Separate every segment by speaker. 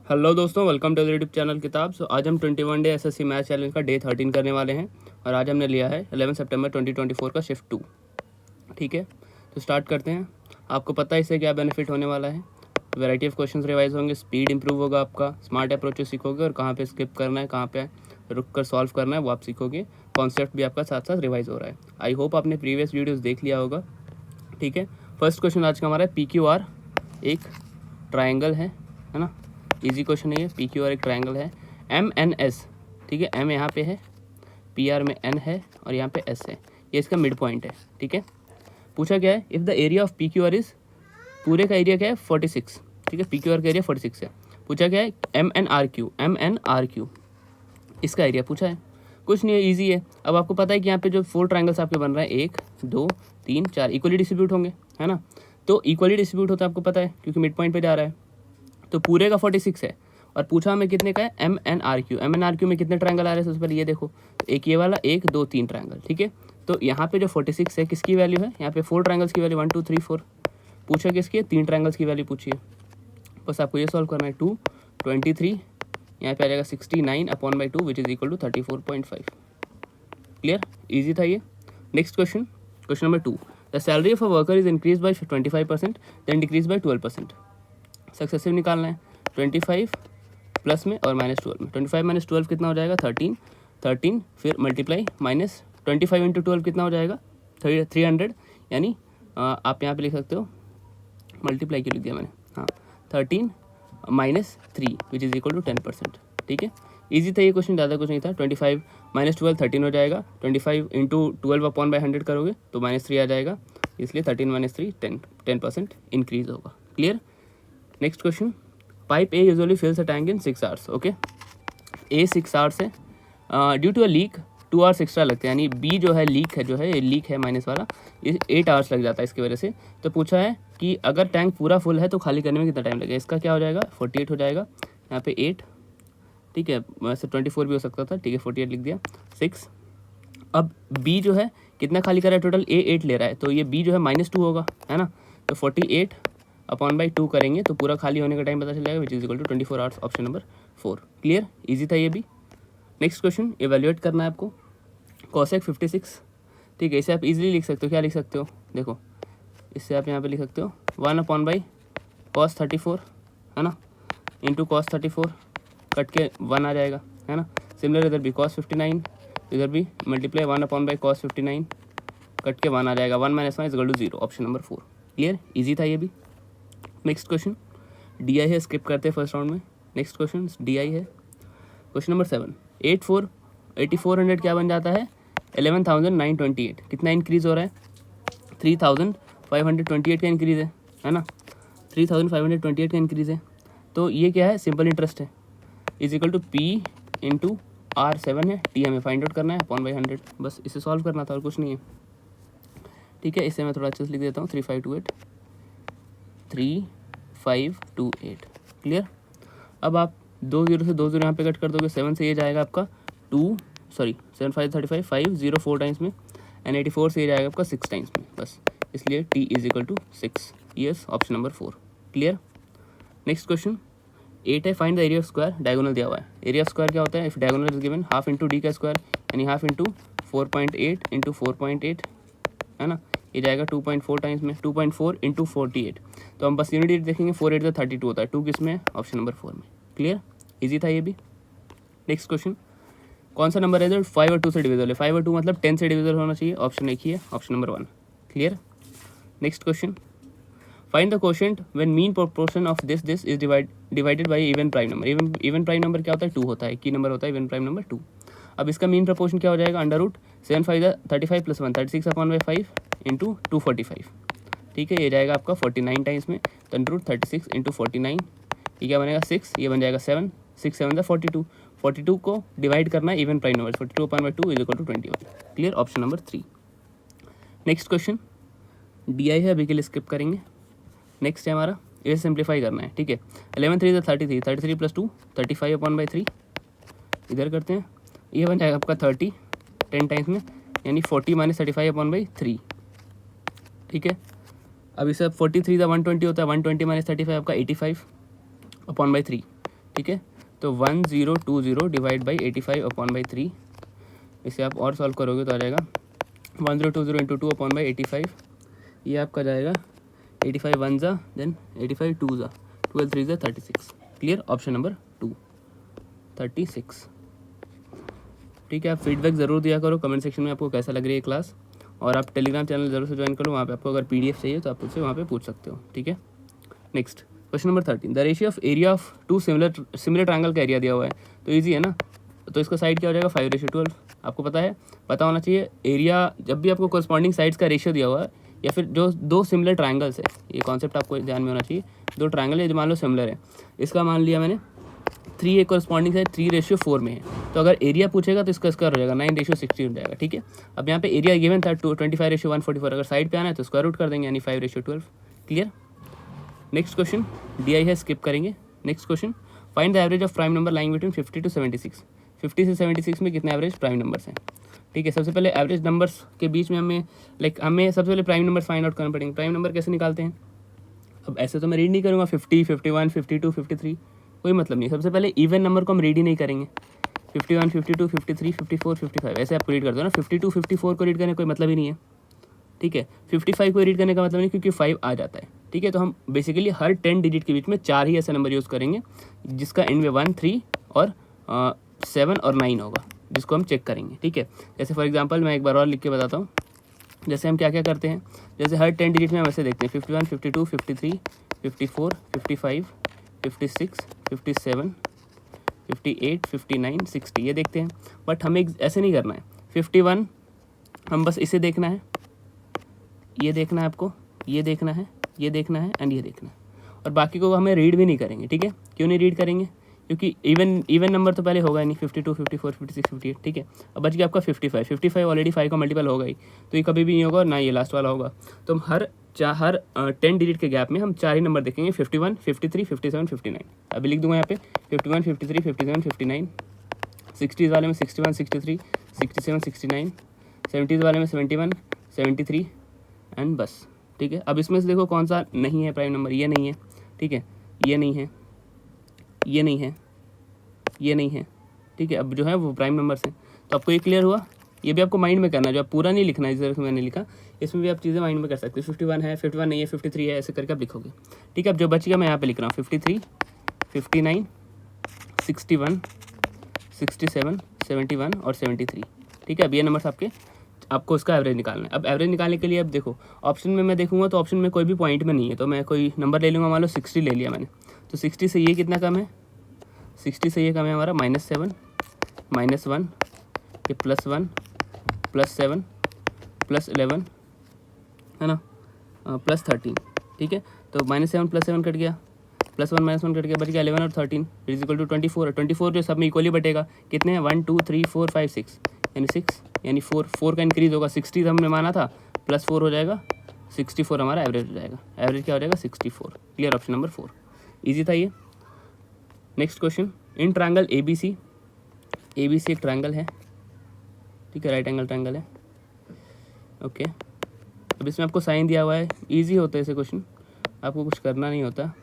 Speaker 1: Hello दोस्तों, welcome to YouTube channel किताब। आज हम 21 डे एसएससी मैथ चैलेंज का डे 13 करने वाले हैं और आज हमने लिया है 11 सितंबर 2024 का शिफ्ट 2। ठीक है, तो स्टार्ट करते हैं। आपको पता है इससे क्या बेनिफिट होने वाला है। वैरायटी ऑफ क्वेश्चंस रिवाइज होंगे, स्पीड इंप्रूव होगा आपका, स्मार्ट अप्रोचेस सीखोगे और कहाँ पे स्किप करना है, कहाँ पे रुक कर सॉल्व करना है वो आप सीखोगे। कॉन्सेप्ट भी आपका साथ साथ रिवाइज हो रहा है। आई होप आपने प्रीवियस वीडियोज़ देख लिया होगा। ठीक है, फर्स्ट क्वेश्चन आज का हमारा है PQR एक ट्राइंगल है ना। इजी क्वेश्चन है ये। PQR एक ट्राइंगल है। MNS, ठीक है, M यहाँ पे है, PR में N है और यहाँ पे S है। ये इसका मिड पॉइंट है। ठीक है, पूछा क्या है, if the area of PQR is, पूरे का एरिया क्या है 46। ठीक है, PQR का एरिया 46 है। पूछा क्या है MNRQ, इसका एरिया पूछा है। कुछ नहीं है, ईजी है। अब आपको पता है कि यहाँ पे जो 4 ट्राइंगल्स आपके बन रहे हैं 1 2 3 4 इक्वली डिस्ट्रीब्यूट होंगे, है ना। तो इक्वली डिस्ट्रीब्यूट होता है आपको पता है क्योंकि मिड पॉइंट पे जा रहा है। तो पूरे का 46 है और पूछा हमें कितने का है MNRQ में कितने ट्रायंगल आ रहे हैं। सबसे पहले ये देखो, एक ये वाला 1 2 3 ट्रायंगल। ठीक है, तो यहाँ पे जो 46 है किसकी वैल्यू है, यहाँ पे 4 ट्रायंगल्स की वैल्यू 1 2 3 4 पूछा किसकी है, 3 ट्रायंगल्स की वैल्यू पूछी है। बस आपको ये सॉल्व करना है। 2 23 यहाँ पे आ जाएगा 69/2 which is equal to 34.5। Clear, easy था ये। Next question, question number 2, the salary of a worker is increase by 25% then decrease by 12%। Successive निकालना है 25 प्लस में और -12 में। 25 - 12 कितना हो जाएगा 13 फिर मल्टीप्लाई माइनस 25 × 12 कितना हो जाएगा 300। यानी आप यहाँ पे लिख सकते हो, मल्टीप्लाई क्यों लिख दिया मैंने, हाँ 13 - 3 विच इज़ इक्वल टू 10%। ठीक है, ईजी था ये क्वेश्चन, ज़्यादा कुछ नहीं था। 25 - 12 13 हो जाएगा। 25 × 12/100 करोगे तो -3 आ जाएगा, इसलिए 13 - 3 10% इंक्रीज होगा। Clear. Next question, pipe A usually fills a tank in 6 hours. Okay, A 6 hours है, due to a leak 2 hours extra लगते हैं। यानी B जो है लीक है, जो है लीक है माइनस वाला, ये 8 आवर्स लग जाता है इसकी वजह से। तो पूछा है कि अगर टैंक पूरा फुल है तो खाली करने में कितना टाइम लगेगा। इसका क्या हो जाएगा 48 हो जाएगा, यहाँ पे 8, ठीक है, वैसे 24 भी हो सकता था, ठीक है 48 लिख दिया 6। अब B जो है कितना खाली कर रहा है, टोटल A 8 ले रहा है, तो ये B जो है -2 होगा, है ना। तो 48/2 करेंगे तो पूरा खाली होने का टाइम पता चल जाएगा which is equal to 24 hours. Option number 4। Clear, easy था ये भी। नेक्स्ट क्वेश्चन, इवेल्युएट करना है आपको cosec 56। ठीक है, इसे आप इजीली लिख सकते हो। क्या लिख सकते हो, देखो इससे आप यहाँ पे लिख सकते हो 1/cos 34, है ना, इंटू cos 34 कट के 1 आ जाएगा, है ना। सिमिलर इधर भी cos 59, इधर भी मल्टीप्लाई 1/cos 59 कट के 1 आ जाएगा। 1 - 1 is equal to 0। Option number 4। Clear, easy था ये भी। नेक्स्ट क्वेश्चन DI है, स्किप करते हैं फर्स्ट राउंड में। नेक्स्ट क्वेश्चन DI है। क्वेश्चन नंबर 7, 8400 क्या बन जाता है 11,928। कितना इंक्रीज हो रहा है 3,528 का इंक्रीज है ना। 3,528 का इंक्रीज है, तो ये क्या है, सिंपल इंटरेस्ट है, is equal to P × R7 है। T हमें फाइंड आउट करना है /100। बस इसे सॉल्व करना था और कुछ नहीं है। ठीक है, इसे मैं थोड़ा अच्छे से लिख देता हूँ 3528। क्लियर। अब आप 2 0 से 2 0 यहाँ पे कट कर दोगे, 7 से ये जाएगा आपका 7 5 35 5 0 4 टाइम्स में, एंड 84 से ये जाएगा आपका 6 टाइम्स में। बस इसलिए T is equal to 6। Yes, option number 4। Clear. Next question 8 है, find the area of square. Diagonal दिया हुआ है। एरिया ऑफ स्क्वायर क्या होता है, if diagonal is given half into D का स्क्वायर, यानी हाफ इंटू 4.8 × 4.8, है ना। ये जाएगा 2.4 टाइम्स में, 2.4 × 48। तो हम बस यूनिट डिजिट देखेंगे, 4 8 32 होता है, 2 किस में, ऑप्शन नंबर 4 में। क्लियर, इजी था ये भी। नेक्स्ट क्वेश्चन, कौन सा नंबर है जो 5 और 2 से डिविजल है। 5 और 2 मतलब 10 से डिविजल होना चाहिए। ऑप्शन एक ही है, option number 1। Clear. Next question, find the quotient when mean proportion of this is divided by even prime number. Even prime number क्या होता है 2 होता है, की नंबर होता है इवन प्राइम नंबर 2। अब इसका मीन प्रोपोर्शन क्या हो जाएगा, √7 5 35 + 1 36/5 × 245। ठीक है, ये जाएगा आपका 49 टाइम्स में, तो √36 × 49, ये क्या बनेगा 6, ये बन जाएगा 7, 6 7 42। 42 को डिवाइड करना है even prime number, 42/2 is equal to 21। Clear, option number 3। Next question DI है, अभी के लिए स्किप करेंगे। नेक्स्ट है हमारा, इसे सिंप्लीफाई करना है। ठीक है, 11 3 33, 33 + 2 35/3 इधर करते हैं, ये बन जाएगा आपका 30 10 टाइम्स में, यानी 40 - 35/3। ठीक है, अब इसे 43 का 120 होता है, 120 - 35 आपका 85/3। ठीक है। तो 1020 डिवाइड बाई 85/3, इसे आप और सॉल्व करोगे तो आ जाएगा 1020 इंटू 2 अपॉन बाई 85, ये आपका जाएगा 85 1 ज़ा, देन 85 2 ज़ा, 12 3 ज़ा 36। Clear, option number 2 36। ठीक है, आप फीडबैक ज़रूर दिया करो कमेंट सेक्शन में आपको कैसा लग रही है क्लास, और आप टेलीग्राम चैनल ज़रूर से ज्वाइन करो, वहाँ पे आपको अगर PDF चाहिए तो आप उससे वहाँ पे पूछ सकते हो। ठीक है, next question number 13, the ratio of area of two similar triangle का एरिया दिया हुआ है, तो ईजी है ना, तो इसका साइड क्या हो जाएगा 5:12। आपको पता है, पता होना चाहिए एरिया, जब भी आपको कोरस्पॉन्डिंग साइड्स का रेशियो दिया हुआ है या फिर जो दो सिमिलर ट्रायंगल्स है, ये कॉन्सेप्ट आपको ध्यान में होना चाहिए। दो ट्रायंगल है जो मान लो सिमिलर है, इसका मान लिया मैंने 3 एक कोरस्पॉन्डिंग साइड 3:4 में है, तो अगर एरिया पूछेगा तो इसका स्क्वायर हो जाएगा 9:16 हो जाएगा। ठीक है, अब यहाँ पे एरिया गिवन था 25:144, अगर साइड पे आना है तो स्क्वायर रूट कर देंगे, यानी 5:12। क्लियर, नेक्स्ट क्वेश्चन DI है, स्किप करेंगे। Next question, find the average of prime number lying between 50 to 76। 50 से 76 में कितने एवरेज प्राइम नंबर्स हैं। ठीक है, सबसे पहले एवरेज नंबर्स के बीच में हमें सबसे पहले प्राइम नंबर फाइंड आउट करना पड़ेंगे। प्राइम नंबर कैसे निकालते हैं, अब ऐसे तो मैं रीड नहीं करूँगा 50, 51, 52, 53, कोई मतलब नहीं। सबसे पहले इवन नंबर को हम रीड ही नहीं करेंगे, 51, 52, 53, 54, 55 ऐसे आपको रीड कर दो ना। 52, 54 को रीड करने कोई मतलब ही नहीं है। ठीक है, 55 को रीड करने का मतलब नहीं, क्योंकि 5 आ जाता है। ठीक है, तो हम बेसिकली हर 10 डिजिट के बीच में 4 ही ऐसे नंबर यूज़ करेंगे जिसका एंड में 1, 3 और 7 और 9 होगा, जिसको हम चेक करेंगे। ठीक है, जैसे फॉर एग्जांपल मैं एक बार और लिख के बताता हूँ, जैसे हम क्या क्या करते हैं, जैसे हर 10 डिजिट में हम ऐसे देखते हैं 51, 52, 53, 54, 55, 56, 57, 58, 59, 60 ये देखते हैं। बट हमें ऐसे नहीं करना है। 51 हम बस इसे देखना है, ये देखना है आपको, ये देखना है, ये देखना है एंड ये देखना है, और बाकी को हमें रीड भी नहीं करेंगे। ठीक है, क्यों नहीं रीड करेंगे, क्योंकि इवन नंबर तो पहले होगा ही नहीं, 52, 54, 56, 58। ठीक है, अब बच गया आपका 55। 55 ऑलरेडी 5 का मल्टीपल होगा ही, तो ये कभी भी नहीं होगा, ना ये लास्ट वाला होगा। तो हम हर 10 डिजिट के गैप में हम 4 ही नंबर देखेंगे, 51, 53, 57, 59। अभी लिख दूंगा यहाँ पे 51, 53, 57, 59। 60s वाले में 61, 63, 67, 69। 70s वाले में 71, 73 एंड बस। ठीक है, अब इसमें से देखो कौन सा नहीं है प्राइम नंबर, ये नहीं है। ठीक है, ये नहीं है, ये नहीं है, ये नहीं है। ठीक है, अब जो है वो प्राइम नंबर्स हैं। तो आपको ये क्लियर हुआ, ये भी आपको माइंड में करना है, जो आप पूरा नहीं लिखना है इस तरह से मैंने लिखा, इसमें भी आप चीज़ें माइंड में कर सकते हो। 51 है, 51 नहीं है, 53 है, ऐसे करके आप लिखोगे। ठीक है, अब जो बच गया मैं यहाँ पे लिख रहा हूँ 53, 59, 61, 67, 71 और 73। ठीक है, अब ये नंबर्स आपको इसका एवरेज निकालना है। अब एवरेज निकालने के लिए अब देखो, ऑप्शन में मैं देखूंगा तो ऑप्शन में कोई भी पॉइंट में नहीं है, तो मैं कोई नंबर ले लूँगा, मान लो 60 ले लिया मैंने, तो 60 से ये कितना कम है, 60 से ये कम है हमारा -7, -1, ये +1, +7, +11 है ना, +13। ठीक है, तो -7 +7 कट गया, +1 -1 कट गया, बच गया 11 और 13 = 24। 24 जो सब में इक्वली बटेगा, कितने हैं 1 2 3 4 5 6, यानी 6, यानी 4 का इंक्रीज होगा। 60 हमने माना था, +4 हो जाएगा, 64 हमारा एवरेज हो जाएगा। एवरेज क्या हो जाएगा 64। क्लियर, ऑप्शन नंबर 4 ईजी था ये। नेक्स्ट क्वेश्चन, इन ट्रायंगल ABC एक ट्रायंगल है। ठीक है, राइट एंगल ट्रायंगल है। ओके, अब इसमें आपको साइन दिया हुआ है, ईजी होता है ऐसे क्वेश्चन, आपको कुछ करना नहीं होता।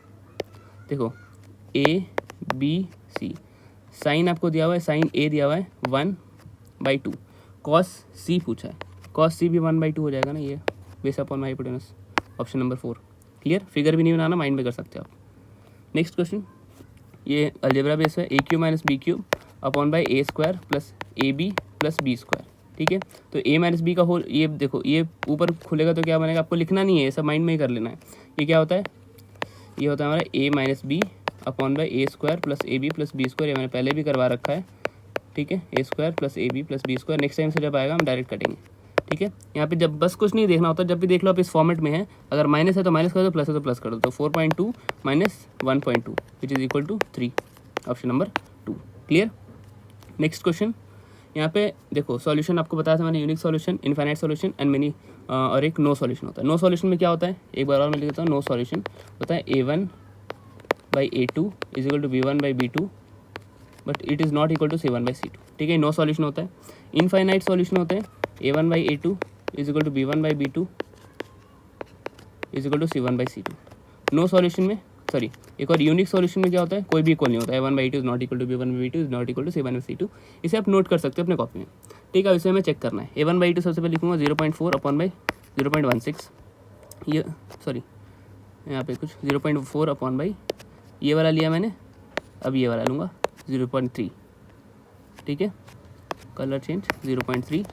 Speaker 1: देखो ABC, साइन आपको दिया हुआ है, साइन A दिया हुआ है 1/2, कॉस C पूछा है, कॉस C भी 1/2 हो जाएगा ना, ये base upon my hypotenuse, option number 4। Clear, figure भी नहीं बनाना, माइंड में कर सकते हो आप। नेक्स्ट क्वेश्चन, ये अलजेब्रा बेस है, AQ - BQ upon by A² plus AB plus B²। ठीक है, तो A - B का होल, ये देखो ये ऊपर खुलेगा तो क्या बनेगा, आपको लिखना नहीं है, ये सब माइंड में ही कर लेना है। ये क्या होता है, ये होता है हमारा A - B upon by A² plus AB plus B², ये मैंने पहले भी करवा रखा है। ठीक है, A² plus AB plus B², next time से जब आएगा हम डायरेक्ट कटेंगे। ठीक है, यहाँ पे जब बस कुछ नहीं देखना होता, जब भी देख लो आप इस फॉर्मेट में है, अगर माइनस है तो माइनस कर दो, प्लस है तो प्लस कर दो। तो 4.2 - 1.2 which is equal to 3, option number 2। Clear, next question, यहाँ पे देखो सॉल्यूशन आपको बताया था मैंने, unique solution, infinite solution and many, और एक नो सॉल्यूशन होता है। नो सॉल्यूशन में क्या होता है, एक बार और मैं लिख देता हूँ, नो सॉल्यूशन होता है A1/A2 is equal to B1/B2 but it is not equal to C1/C2। ठीक है, नो सॉल्यूशन होता है। इनफाइनाइट सॉल्यूशन होते हैं A1/A2 is equal to B1/B2 is equal to C1/C2। No solution में सॉरी एक और यूनिक सॉल्यूशन में क्या होता है, कोई भी इक्वल नहीं होता है, A1/A2 is not equal to B1/B2 is not equal to C1/C2। इसे आप नोट कर सकते हो अपने कॉपी में, ठीक है। इसे हमें चेक करना है। A1/A2 सबसे पहले लिखूँगा 0.4/0.16, ये सॉरी यहाँ पे कुछ 0.4 ये वाला लिया मैंने, अब ये वाला लूँगा 0.3, ठीक है। कलर चेंज 0.3,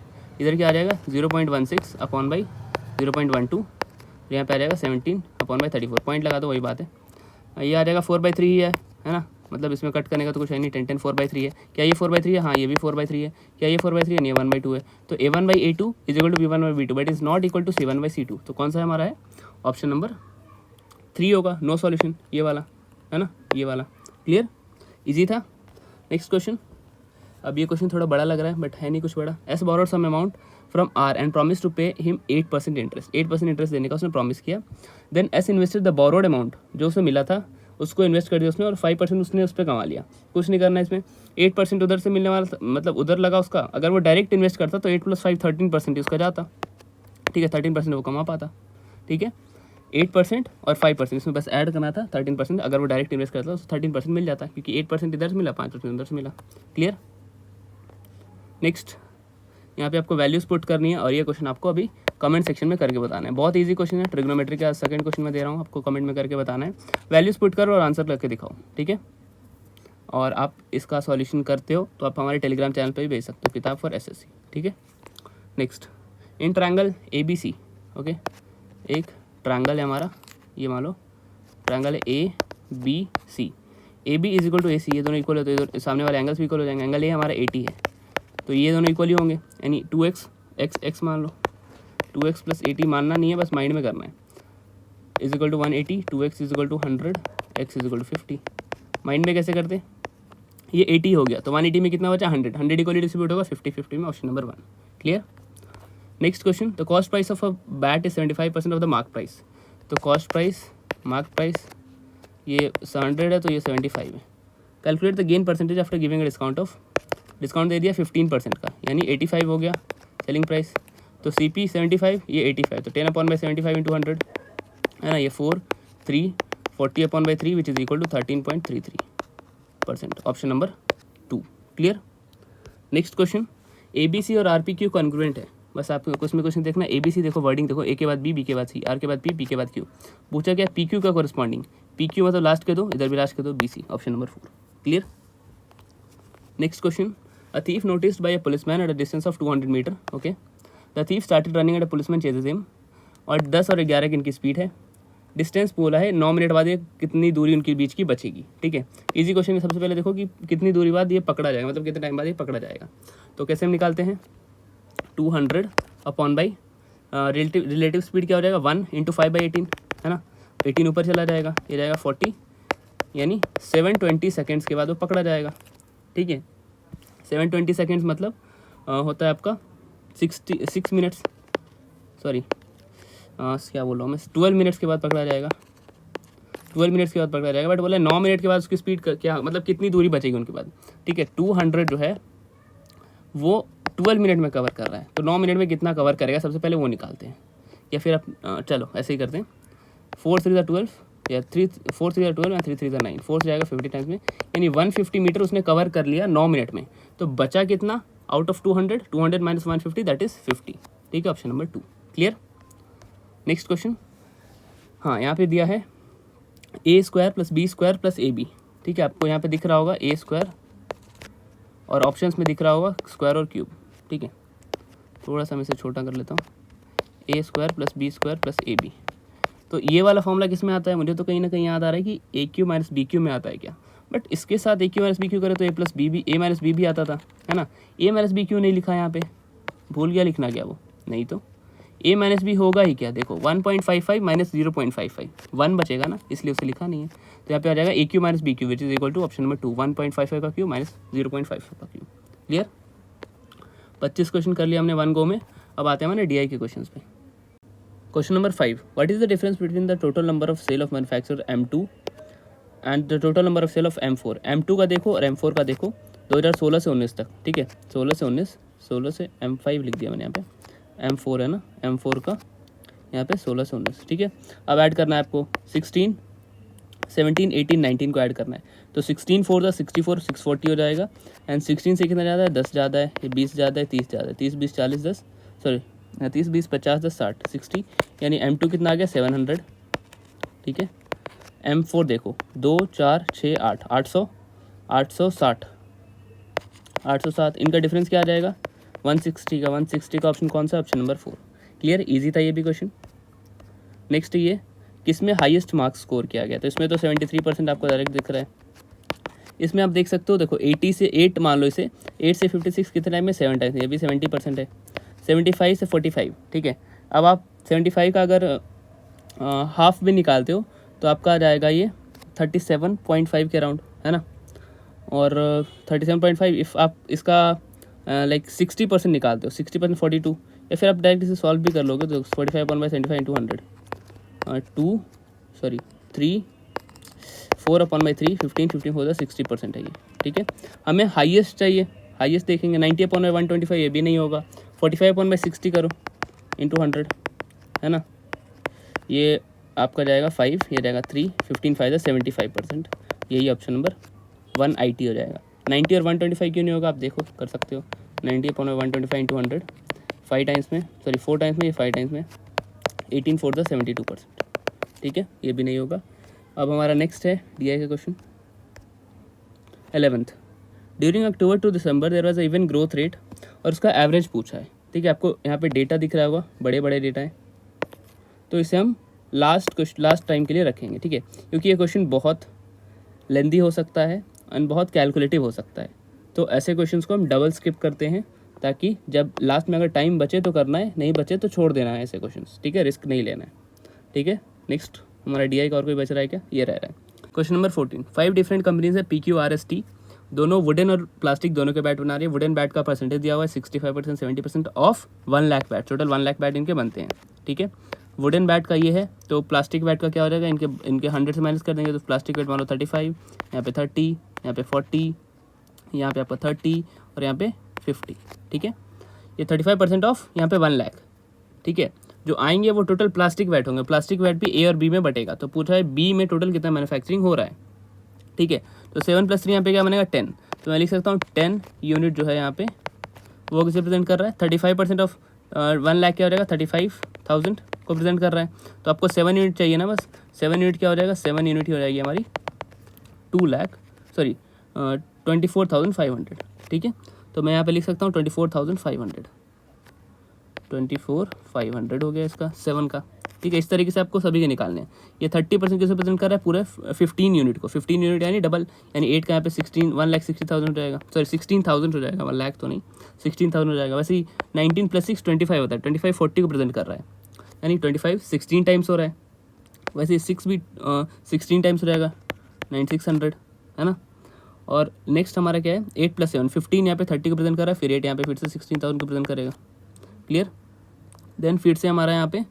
Speaker 1: इधर क्या आ जाएगा 0.16/0.12, यहाँ पे आ जाएगा 17/34, पॉइंट लगा दो, वही बात है। ये आ जाएगा 4/3 ही है ना, मतलब इसमें कट करने का तो कुछ है नहीं, 10 4/3 है। क्या ये 4/3 है? हाँ ये भी 4/3 है। क्या ये 4/3 है? नहीं, 1/2 है। तो A1/A2 is equal to B1/B2 but is not equal to C1/C2। तो कौन सा हमारा है? ऑप्शन नंबर 3 होगा, नो सॉल्यूशन, ये वाला है ना, ये वाला। क्लियर, इजी था। Next question. अब ये क्वेश्चन थोड़ा बड़ा लग रहा है बट है नहीं कुछ बड़ा। S borrowed some amount from R and promise to pay him 8% interest, 8% interest देने का उसने प्रॉमिस किया। Then S invested the borrowed amount, जो उसे मिला था उसको इन्वेस्ट कर दिया उसने, और 5% उसने उस पर कमा लिया। कुछ नहीं करना है इसमें, 8% उधर से मिलने वाला मतलब उधर लगा उसका। अगर वो डायरेक्ट इन्वेस्ट करता तो 8 + 5 13% उसका जाता, ठीक है। 13% वो कमा पाता, ठीक है। 8% और 5% इसमें बस ऐड करना था 13%। अगर वो डायरेक्ट इन्वेस्ट करता तो 13% मिल जाता, क्योंकि 8% इधर से मिला, 5% उधर से मिला। क्लियर। नेक्स्ट, यहाँ पे आपको वैल्यूज पुट करनी है और ये क्वेश्चन आपको अभी कमेंट सेक्शन में करके बताना है। बहुत इजी क्वेश्चन है, ट्रिग्नोमेट्री का सेकंड क्वेश्चन में दे रहा हूँ, आपको कमेंट में करके बताना है। वैल्यूज पुट करो और आंसर करके दिखाओ, ठीक है। और आप इसका सॉल्यूशन करते हो तो आप हमारे टेलीग्राम चैनल पे भी भेज सकते हो, किताब फॉर एसएससी, ठीक है। Next, in triangle ABC, okay, एक ट्रायंगल है हमारा, ये मान लो ट्रायंगल है ABC, AB is equal to AC, ये दोनों इक्वल है तो इधर सामने वाले एंगल्स भी इक्वल हो जाएंगे। एंगल ये हमारा 80 है तो ये दोनों इक्वल ही होंगे, यानी 2x x मान लो, 2x + 80 मानना नहीं है, बस माइंड में करना है। Is equal to 180, 2x is equal to 100, x is equal to 50। Mind में कैसे करते, ये 80 हो गया तो 180 में कितना बचा, 100, 100 इक्वली डिस्ट्रीब्यूट होगा 50-50 में, option number 1। Clear. Next question, the cost price of a bat is 75% of the mark price. तो कॉस्ट प्राइस, मार्क प्राइस ये 100 है तो ये 75 है। Calculate the gain percentage after giving a discount दे दिया 15% का, यानी 85 हो गया सेलिंग प्राइस। तो CP 75, ये 85, तो 10/75 × 100 है ना, ये 4 3 40/3 which is equal to 13.33%, option number 2। Clear. Next question, ABC और RPQ कॉन्ग्रुएंट है। बस आपको उसमें क्वेश्चन देखना, ABC देखो, वर्डिंग देखो, A के बाद B, B के बाद C, R के बाद P, P के बाद Q। पूछा क्या, PQ का कॉरस्पॉन्डिंग, PQ मतलब लास्ट के दो, इधर भी लास्ट के दो, BC, option number 4। Clear. Next question, a thief noticed by a policeman at a distance of 200 metre, okay. The thief started running at a policeman chases him, और 10 और 11 की इनकी स्पीड है। डिस्टेंस बोला है 9 मिनट बाद ये कितनी दूरी उनके बीच की बचेगी, ठीक है। इजी क्वेश्चन है, सबसे पहले देखो कि कितनी दूरी बाद ये पकड़ा जाएगा, मतलब कितने टाइम बाद ये पकड़ा जाएगा। तो कैसे हम निकालते हैं, 200 अपॉन बाई रिलेटिव स्पीड क्या हो जाएगा, 1 × 5/18 है ना, 18 ऊपर चला जाएगा, ये जाएगा 40, यानी 720 सेकेंड्स के बाद वो पकड़ा जाएगा, ठीक है। 720 सेकेंड्स मतलब होता है आपका 6 मिनट्स, सॉरी क्या बोल रहा हूँ मैं, 12 मिनट्स के बाद पकड़ा जाएगा, 12 मिनट्स के बाद पकड़ा जाएगा। बट बोला 9 मिनट के बाद उसकी स्पीड क्या, मतलब कितनी दूरी बचेगी उनके बाद, ठीक है। 200 जो है वो 12 मिनट में कवर कर रहा है, तो 9 मिनट में कितना कवर करेगा, सबसे पहले वो निकालते हैं। या फिर आप चलो ऐसे ही करते हैं, 4 3 12 या 4 3 12 या 3 3 9, 4 जाएगा 50 टाइम्स में, यानी 150 मीटर उसने कवर कर लिया 9 मिनट में। तो बचा कितना आउट ऑफ 200, 200 - 150 दैट इज 50, ठीक है, option number 2। Clear. Next question, हाँ यहाँ पे दिया है A² + B² + AB, ठीक है। आपको यहाँ पे दिख रहा होगा A² और ऑप्शंस में दिख रहा होगा स्क्वायर और क्यूब, ठीक है। थोड़ा सा मैं इसे छोटा कर लेता हूँ, A² + B² + AB। तो ये वाला फॉर्मूला किस में आता है, मुझे तो कहीं ना कहीं याद आ रहा है कि AQ - BQ में आता है क्या, बट इसके साथ AQ - BQ करे तो A + B भी, A - B भी आता था, है ना। A - B क्यों नहीं लिखा यहाँ पे, भूल गया लिखना क्या वो, नहीं तो A - B होगा ही क्या, देखो 1.55 - 0.55, 1 बचेगा ना, इसलिए उसे लिखा नहीं है। तो यहाँ पे आ जाएगा AQ - BQ which is equal to option number 2, 1.55 का क्यू माइनस 0.55 का क्यू। क्लियर। 25 क्वेश्चन कर लिया हमने 1 गो में। अब आते हैं हमारे DI के क्वेश्चन पे। Question number 5, what is the difference between the total number of sale of manufacturer M2 and the total number of sale of M4। M2 का देखो और M4 का देखो 2016 से 19 तक, ठीक है। 16 से 19, 16 से M5 लिख दिया मैंने यहाँ पे, M4 है ना, M4 का यहाँ पे 16 से 19, ठीक है। अब ऐड करना है आपको 16, 17, 18, 19 को ऐड करना है। तो 16 4 द 64, 640 हो जाएगा। एंड 16 से कितना ज़्यादा है, 10 ज़्यादा है, ये 20 ज़्यादा है, 30 ज़्यादा है, 30 20 40 10, सॉरी 30 20 50 10 60 60, यानी M2 कितना आ गया 700। ठीक है, M4 देखो 2 4 6 8 800 860 807, इनका डिफरेंस क्या आ जाएगा 160 का। 160 का ऑप्शन कौन सा, ऑप्शन नंबर 4। क्लियर, इजी था ये भी क्वेश्चन। नेक्स्ट ये किस में हाईएस्ट मार्क्स स्कोर किया गया, तो इसमें तो 73% आपको डायरेक्ट दिख रहा है। इसमें आप देख सकते हो, देखो 80 से 8 मान लो इसे, 8 से 56 कितने टाइम में 7 टाइम, ये भी 70% है। 75 से 45, ठीक है। अब आप 75 का अगर हाफ भी निकालते हो तो आपका आ जाएगा ये 37.5 के अराउंड, है ना। और 37.5 इफ़ आप इसका लाइक 60% निकालते हो, 60% 42, या फिर आप डायरेक्ट इसे सॉल्व भी कर लोगे तो 45/75 इंटू 100 3 4/3 15 15 हो जाए 60% है ये। ठीक है, हमें हाईएस्ट चाहिए, हाईएस्ट देखेंगे 90/125, ये भी नहीं होगा। 45/60 करो इंटू 100, है ना, ये आपका जाएगा 5, ये जाएगा 3, 15 5 75%, यही ऑप्शन नंबर 1 IT हो जाएगा। 90 और 125 क्यों नहीं होगा, आप देखो कर सकते हो। 90/125 इंटू 100 4 टाइम्स में, ये 5 टाइम्स में 18 4 72%। ठीक है, ये भी नहीं होगा। अब हमारा नेक्स्ट है DI का question 11th। During October to December there was even growth rate, और उसका एवरेज पूछा है। ठीक है, आपको यहाँ पे डेटा दिख रहा होगा, बड़े बड़े डेटा है, तो इसे हम लास्ट टाइम के लिए रखेंगे। ठीक है, क्योंकि ये क्वेश्चन बहुत लेंदी हो सकता है और बहुत कैलकुलेटिव हो सकता है, तो ऐसे क्वेश्चंस को हम डबल स्किप करते हैं, ताकि जब लास्ट में अगर टाइम बचे तो करना है, नहीं बचे तो छोड़ देना है ऐसे क्वेश्चंस। ठीक है, रिस्क नहीं लेना है। ठीक है, नेक्स्ट हमारा DI का और कोई बच रहा है क्या, ये रह रहा है। क्वेश्चन नंबर 14, 5 डिफरेंट कंपनीज है PQRST, दोनों वुडन और प्लास्टिक दोनों के बैट बना रही है। वुडन बैट का परसेंटेज दिया हुआ है 65%, 70% of 1 lakh bat, total 1 lakh bat इनके बनते हैं। ठीक है, वुडन बैट का ये है, तो प्लास्टिक बैट का क्या हो जाएगा, इनके 100 से माइनस कर देंगे तो प्लास्टिक बैट मान लो 35, यहाँ पे 30, यहाँ पे 40, यहाँ पे आपका 30 और यहाँ पे 50। ठीक है, ये 35% ऑफ यहाँ पे 1 लाख। ठीक है, जो आएंगे वो टोटल प्लास्टिक बैट होंगे। प्लास्टिक बैट भी A और B में बटेगा, तो पूछा है B में टोटल कितना मैन्युफैक्चरिंग हो रहा है। ठीक है, तो 7 + 3 यहाँ पे क्या बनेगा 10, तो मैं लिख सकता हूँ 10 यूनिट जो है यहाँ पे वो किसे प्रेजेंट कर रहा है, 35% ऑफ 1 लाख क्या हो जाएगा 35,000 को प्रेजेंट कर रहा है। तो आपको 7 यूनिट चाहिए ना, बस 7 यूनिट क्या हो जाएगा, 7 यूनिट ही हो जाएगी हमारी 24,500। ठीक है, तो मैं यहाँ पे लिख सकता हूँ 24,500 हो गया इसका 7 का। ठीक है, इस तरीके से आपको सभी के निकालने हैं। ये 30% किसे प्रेजेंट कर रहा है, पूरे 15 यूनिट को। 15 यूनिट यानी डबल, यानी 8 का यहाँ पे 1,60,000 हो जाएगा, सॉरी 16,000 हो जाएगा, 1 लाख तो नहीं, 16,000 हो जाएगा। वैसे ही 19 + 6 25 होता है, 25 40 को प्रेजेंट कर रहा है, यानी 25 16 टाइम्स हो रहा है। वैसे 6 भी 16 टाइम्स हो जाएगा, 9600, है ना। और नेक्स्ट हमारा क्या है, 8 + 7 15 यहाँ पे 30 को प्रेजेंट कर रहा है, फिर 8 यहाँ पे फिर से 16,000 को प्रेजेंट करेगा। क्लियर, देन फिर से हमारा यहाँ पे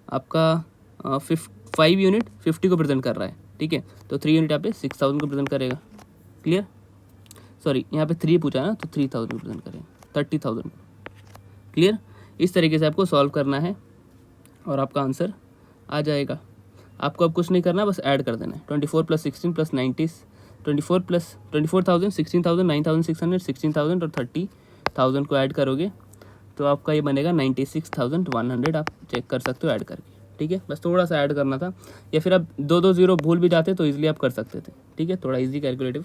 Speaker 1: आपका 5 यूनिट 50 को प्रेजेंट कर रहा है। ठीक है, तो 3 यूनिट यहाँ पे 6,000 को प्रेजेंट करेगा। क्लियर, सॉरी यहाँ पे 3 पूछा ना, तो 3,000 को प्रेजेंट करेगा, 30,000। क्लियर, इस तरीके से आपको सॉल्व करना है और आपका आंसर आ जाएगा। आपको अब कुछ नहीं करना, बस ऐड कर देना है। 24 + 16 + 90, 24,000 16,000 9,600 16,000 और 30,000 को ऐड करोगे तो आपका ये बनेगा 96,100। आप चेक कर सकते हो ऐड करके। ठीक है, बस थोड़ा सा ऐड करना था, या फिर आप 2 0 भूल भी जाते तो इजीली आप कर सकते थे। ठीक है, थोड़ा इजी कैलकुलेटिव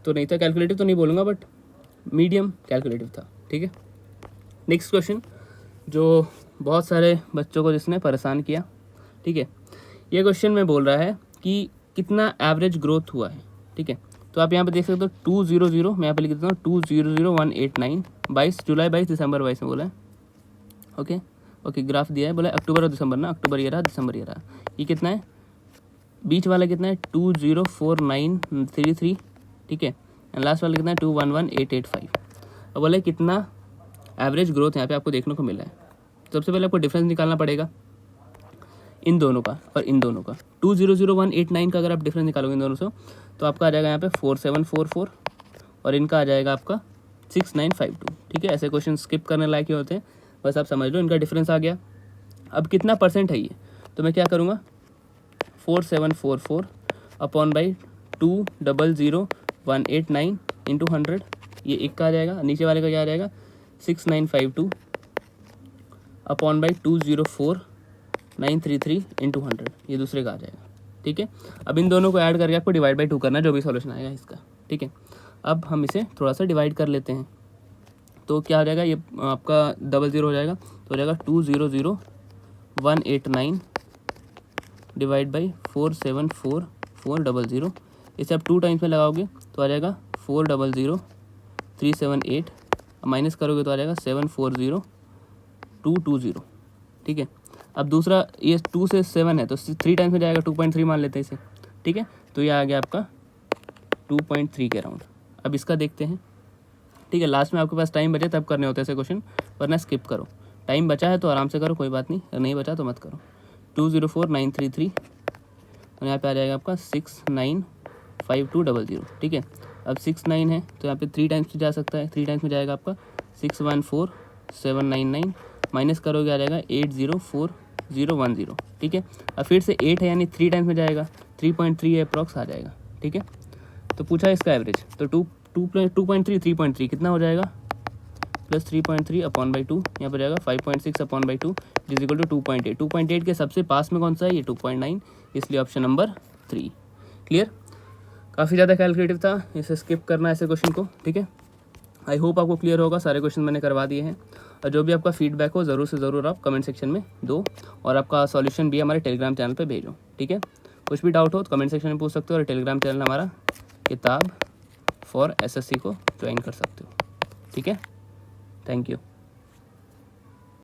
Speaker 1: तो नहीं था, कैलकुलेटिव तो नहीं बोलूँगा बट मीडियम कैलकुलेटिव था। ठीक है, नेक्स्ट क्वेश्चन जो बहुत सारे बच्चों को जिसने परेशान किया। ठीक है, ये क्वेश्चन में बोल रहा है कि कितना एवरेज ग्रोथ हुआ है। ठीक है, तो आप यहाँ पे देख सकते हो 200, मैं यहाँ पे लिख देता हूँ 200,189, 22 जुलाई 22 दिसंबर 22 में बोला है। ओके, ग्राफ दिया है, बोला अक्टूबर और दिसंबर ना, अक्टूबर ये रहा, दिसंबर ये रहा। ये कितना है, बीच वाला कितना है 204,933। ठीक है, एंड लास्ट वाला कितना है 211,885। अब बोला कितना एवरेज ग्रोथ यहाँ पे आपको देखने को मिला है। सबसे पहले आपको डिफरेंस निकालना पड़ेगा इन दोनों का और इन दोनों का। 200,189 का अगर आप डिफरेंस निकालोगे इन दोनों से तो आपका आ जाएगा यहाँ पे 4744 और इनका आ जाएगा आपका 6952। ठीक है, ऐसे क्वेश्चन स्किप करने लायक ही होते हैं, बस आप समझ लो इनका डिफरेंस आ गया। अब कितना परसेंट है ये, तो मैं क्या करूँगा 4744 अपॉन बाई 2,00,189 इंटू 100, ये एक का आ जाएगा। नीचे वाले का क्या आ जाएगा 6952 अपॉन बाई 2,04,933 इंटू 100, ये दूसरे का आ जाएगा। ठीक है, अब इन दोनों को ऐड करके आपको डिवाइड बाई 2 करना है, जो भी सॉल्यूशन आएगा इसका। ठीक है, अब हम इसे थोड़ा सा डिवाइड कर लेते हैं, तो क्या हो जाएगा, ये आपका 00 हो जाएगा, तो हो जाएगा 2,00,189 डिवाइड बाई 474,400। इसे आप 2 टाइम्स में लगाओगे तो आ जाएगा 4,00,378, माइनस करोगे तो आ जाएगा 7,40,220। ठीक है, अब दूसरा ये 2 से 7 है तो 3 टाइम्स में जाएगा, 2.3 मान लेते हैं इसे। ठीक है, तो ये आ गया आपका 2.3 के अराउंड। अब इसका देखते हैं। ठीक है, लास्ट में आपके पास टाइम बचे तब करने होते हैं ऐसे क्वेश्चन, वरना स्किप करो। टाइम बचा है तो आराम से करो, कोई बात नहीं, अगर नहीं बचा तो मत करो। 2,04,933 और यहाँ पे आ जाएगा आपका 695200। ठीक है, अब 69 है तो यहाँ पे 3 टाइम्स जा सकता है, 3 टाइम्स में जाएगा आपका 614,799, माइनस करोगे आ जाएगा 8,04,010। ठीक है, अब फिर से 8 है यानी 3 टाइम्स में जाएगा, 3.3 अप्रॉक्स आ जाएगा। ठीक है, तो पूछा इसका एवरेज, तो 2.3 3.3 कितना हो जाएगा, प्लस 3.3 अपॉन बाई 2, यहाँ पर जाएगा 5.6 upon by 2 is equal to 2.8। 2.8 के सबसे पास में कौन सा है, ये 2.9, इसलिए ऑप्शन नंबर 3। क्लियर, काफ़ी ज़्यादा कैलकुलेटिव था, इसे स्किप करना ऐसे क्वेश्चन को। ठीक है, आई होप आपको क्लियर होगा, सारे क्वेश्चन मैंने करवा दिए हैं। और जो भी आपका फीडबैक हो ज़रूर से ज़रूर आप कमेंट सेक्शन में दो, और आपका सॉल्यूशन भी हमारे टेलीग्राम चैनल पे भेजो। ठीक है, कुछ भी डाउट हो तो कमेंट सेक्शन में पूछ सकते हो, और टेलीग्राम चैनल हमारा किताब फॉर एसएससी को ज्वाइन कर सकते हो। ठीक है, थैंक यू।